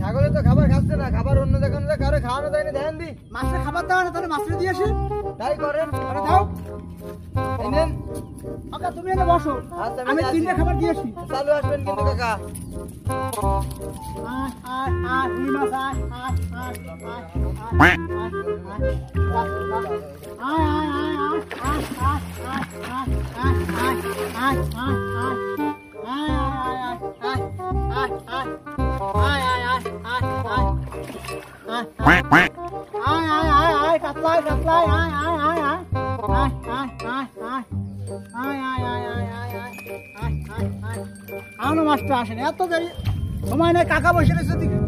ছাগলে তো খাবার খাচ্ছে না, খাবার অন্য দোকানে কারো খাওয়ানো যায়নি, ধ্যান দি। মাছের খাবার দাও না, তাহলে মাছের দিয়ে আসি। তাই করেন, দাও। কাকা তুমি এনে বসো, আমি তিনটা খাবার দিয়ে আসি। চালু আসবেন কিন্তু কাকা। আনো মাছটা আসেন, এত দেরি সময় নাই, কাকা বসে রয়েছে দিকে।